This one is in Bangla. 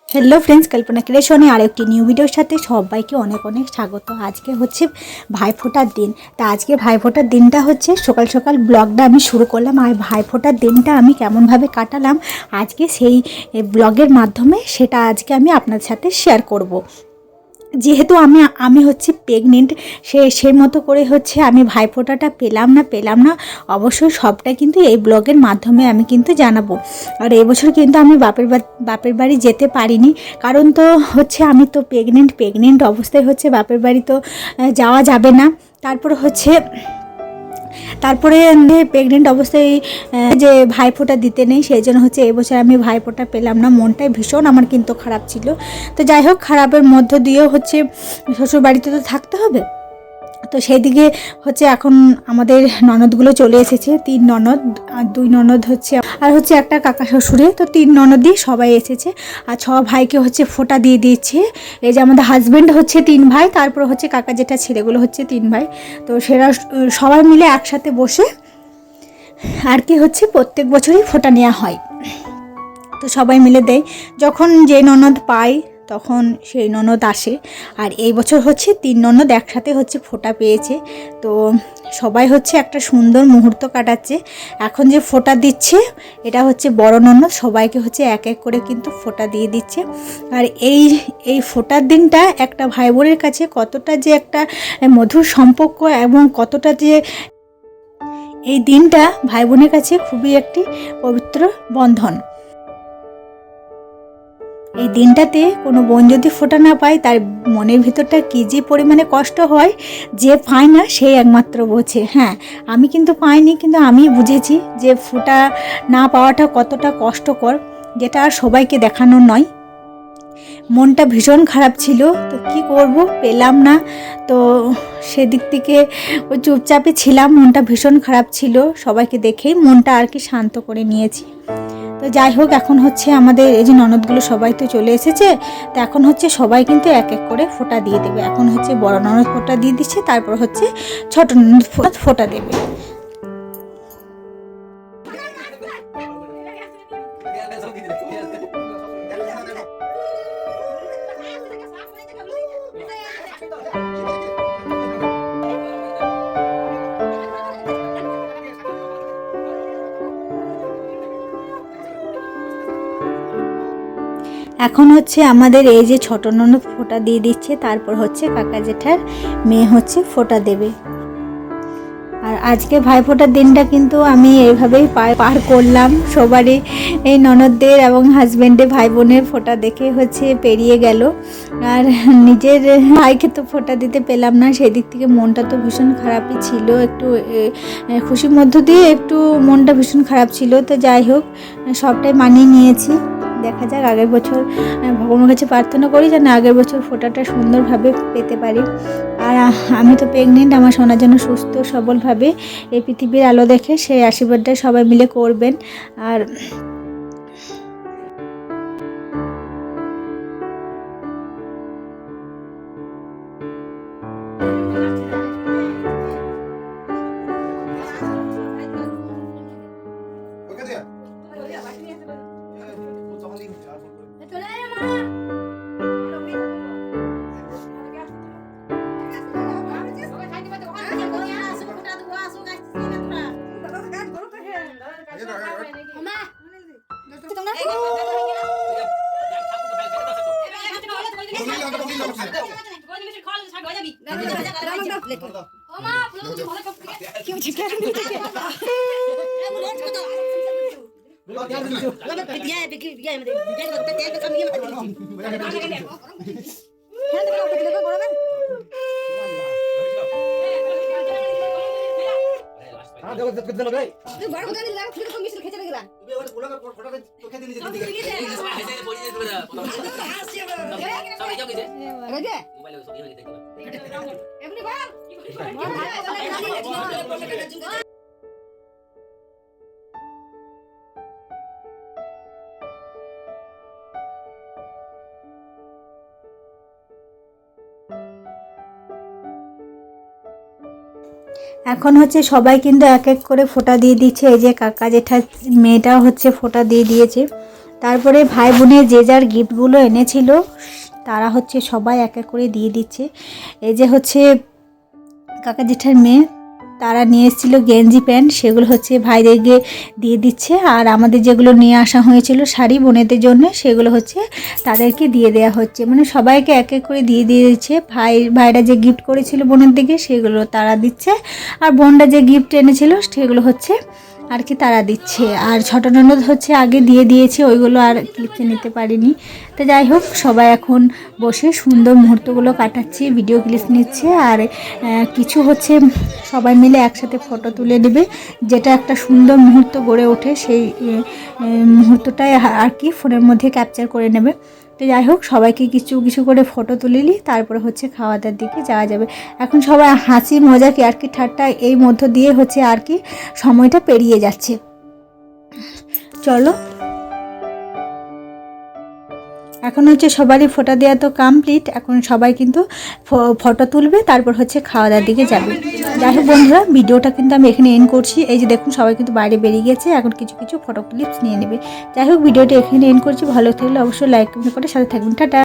हेलो फ्रेंड्स, कल्पना क्रिएशने आरेकटी निউ ভিডিওর সাথে সবাইকে অনেক অনেক স্বাগত। আজকে হচ্ছে ভাইফোঁটার দিন। তা আজকে ভাইফোঁটার দিনটা হচ্ছে সকাল সকাল ব্লগটা আমি শুরু করলাম। আর ভাইফোঁটার দিনটা আমি কেমনভাবে কাটালাম আজকে সেই ব্লগের মাধ্যমে সেটা আজকে আমি আপনাদের সাথে শেয়ার করব। যেহেতু আমি হচ্ছে প্রেগনেন্ট, সেই মতো করে হচ্ছে আমি ভাইফোঁটাটা পেলাম না অবশ্যই সবটাই কিন্তু এই ব্লগের মাধ্যমে আমি কিন্তু জানাবো। আর এবছর কিন্তু আমি বাপের বাড়ি যেতে পারিনি, কারণ তো হচ্ছে আমি তো প্রেগনেন্ট অবস্থায় হচ্ছে বাপের বাড়ি তো যাওয়া যাবে না। তারপরে প্রেগনেন্ট অবস্থায় যে ভাইফোঁটা দিতে নেই, সেই জন্য হচ্ছে এবছর আমি ভাইফোঁটা পেলাম না। মনটাই ভীষণ আমার কিন্তু খারাপ ছিল। তো যাই হোক, খারাপের মধ্য দিয়েও হচ্ছে শ্বশুর বাড়িতে তো থাকতে হবে। তো সেই দিকে হচ্ছে এখন আমাদের ননদগুলো চলে এসেছে, 3 ননদ আর 2 ননদ হচ্ছে, আর হচ্ছে একটা কাকা শ্বশুরে। তো 3 ননদই সবাই এসেছে আর 6 ভাইকে হচ্ছে ফোঁটা দিয়ে দিচ্ছে। এই যে আমাদের হাজব্যান্ড হচ্ছে 3 ভাই, তারপর হচ্ছে কাকা যেটা ছেলেগুলো হচ্ছে 3 ভাই। তো সেরা সবাই মিলে একসাথে বসে আর কি হচ্ছে প্রত্যেক বছরই ফোঁটা নেওয়া হয়। তো সবাই মিলে দেয়, যখন যে ননদ পায় তখন সেই ননদ আসে। আর এই বছর হচ্ছে 3 ননদ একসাথে হচ্ছে ফোঁটা পেয়েছে। তো সবাই হচ্ছে একটা সুন্দর মুহূর্ত কাটাচ্ছে। এখন যে ফোঁটা দিচ্ছে এটা হচ্ছে বড় ননদ, সবাইকে হচ্ছে এক এক করে কিন্তু ফোঁটা দিয়ে দিচ্ছে। আর এই ফোঁটার দিনটা একটা ভাই বোনের কাছে কতটা যে একটা মধুর সম্পর্ক এবং কতটা যে এই দিনটা ভাই বোনের কাছে খুবই একটি পবিত্র বন্ধন। এই দিনটাতে কোনো বোন যদি ফোঁটা না পায় তার মনের ভিতরটা কী যে পরিমাণে কষ্ট হয়, যে পায় না সেই একমাত্র বোঝে। হ্যাঁ, আমি কিন্তু পাইনি, কিন্তু আমি বুঝেছি যে ফোঁটা না পাওয়াটা কতটা কষ্টকর, যেটা আর সবাইকে দেখানোর নয়। মনটা ভীষণ খারাপ ছিল, তো কি করব, পেলাম না। তো সেদিক থেকে ওই চুপচাপে ছিলাম, মনটা ভীষণ খারাপ ছিল। সবাইকে দেখেই মনটা আর কি শান্ত করে নিয়েছি। তো যাই হোক, এখন হচ্ছে আমাদের এই যে ননদগুলো সবাই তো চলে এসেছে। তো এখন হচ্ছে সবাই কিন্তু এক এক করে ফোঁটা দিয়ে দেবে। এখন হচ্ছে বড় ননদ ফোঁটা দিয়ে দিচ্ছে, তারপর হচ্ছে ছোট ননদ ফোঁটা দেবে। এখন হচ্ছে আমাদের এই যে ছোট ননদ ফোঁটা দিয়ে দিচ্ছে, তারপর হচ্ছে কাকা জেঠার মেয়ে হচ্ছে ফোঁটা দেবে। আর আজকে ভাইফোঁটার দিনটা কিন্তু আমি এইভাবেই পার করলাম। সবারই এই ননদদের এবং হাজব্যান্ডের ভাই বোনের ফোঁটা দেখে হচ্ছে পেরিয়ে গেল। আর নিজের ভাইকে তো ফোঁটা দিতে পেলাম না, সেই দিক থেকে মনটা তো ভীষণ খারাপই ছিল। একটু খুশির মধ্য দিয়ে একটু মনটা ভীষণ খারাপ ছিল। তো যাই হোক, সবটাই মানিয়ে নিয়েছি। দেখা যাক, আগের বছর ভগবানের কাছে প্রার্থনা করি যেন আগের বছর ফোঁটাটা সুন্দরভাবে পেতে পারি। আর আমি তো প্রেগনেন্ট, আমার সোনার জন্য সুস্থ সবলভাবে এই পৃথিবীর আলো দেখে সেই আশীর্বাদটা সবাই মিলে করবেন। আর এখন হচ্ছে সবাই কিন্তু এক এক করে ফোঁটা দিয়ে দিচ্ছে। এই যে কাকা জেঠার মেয়েটাও হচ্ছে ফোঁটা দিয়ে দিয়েছে। তারপরে ভাই বোনের যে যার গিফটগুলো এনেছিল তারা হচ্ছে সবাই এক এক করে দিয়ে দিচ্ছে। এই যে হচ্ছে কাকা জেঠার মেয়ে, তারা নিয়ে এসেছিল গেঞ্জি প্যান্ট, সেগুলো হচ্ছে ভাইদেরকে দিয়ে দিচ্ছে। আর আমাদের যেগুলো নিয়ে আসা হয়েছিল শাড়ি বোনেদের জন্য, সেগুলো হচ্ছে তাদেরকে দিয়ে দেওয়া হচ্ছে। মানে সবাইকে এক এক করে দিয়ে দিচ্ছে। ভাইরা যে গিফট করেছিল বোনের দিকে সেগুলো তারা দিচ্ছে, আর বোনরা যে গিফট এনেছিল সেগুলো হচ্ছে আর কি তারা দিচ্ছে। আর ছোট ননদ হচ্ছে আগে দিয়ে দিয়েছে, ওইগুলো আর ক্লিপে নিতে পারিনি। তো যাই হোক, সবাই এখন বসে সুন্দর মুহূর্তগুলো কাটাচ্ছি, ভিডিও ক্লিপ নিচ্ছে। আর কিছু হচ্ছে সবাই মিলে একসাথে ফটো তুলে নেবে, যেটা একটা সুন্দর মুহূর্ত গড়ে ওঠে, সেই মুহূর্তটাই আর কি ফোনের মধ্যে ক্যাপচার করে নেবে। তো যাই হোক, সবাইকে কিছু কিছু করে ফটো তুলে নিই, তারপরে হচ্ছে খাওয়া দাওয়ার দিকে যাওয়া যাবে। এখন সবাই হাসি মজা কি আর কি ঠাট্টা এই মধ্য দিয়ে হচ্ছে আর কি সময়টা পেরিয়ে যাচ্ছে। চলো, এখন হচ্ছে সবারই ফটো দেওয়া তো কমপ্লিট। এখন সবাই কিন্তু ফটো তুলবে, তারপর হচ্ছে খাওয়া দাওয়ার দিকে যাবে। যাই হোক বন্ধুরা, ভিডিওটা কিন্তু আমি এখানে এন্ড করছি। এই যে দেখুন, সবাই কিন্তু বাইরে বেরিয়ে গেছে, এখন কিছু কিছু ফটো ক্লিপস নিয়ে নেবে। যাই হোক, ভিডিওটা এখানে এন্ড করছি। ভালো থাকলে অবশ্যই লাইক কমেন্ট করে সাথে থাকবেন। টাটা।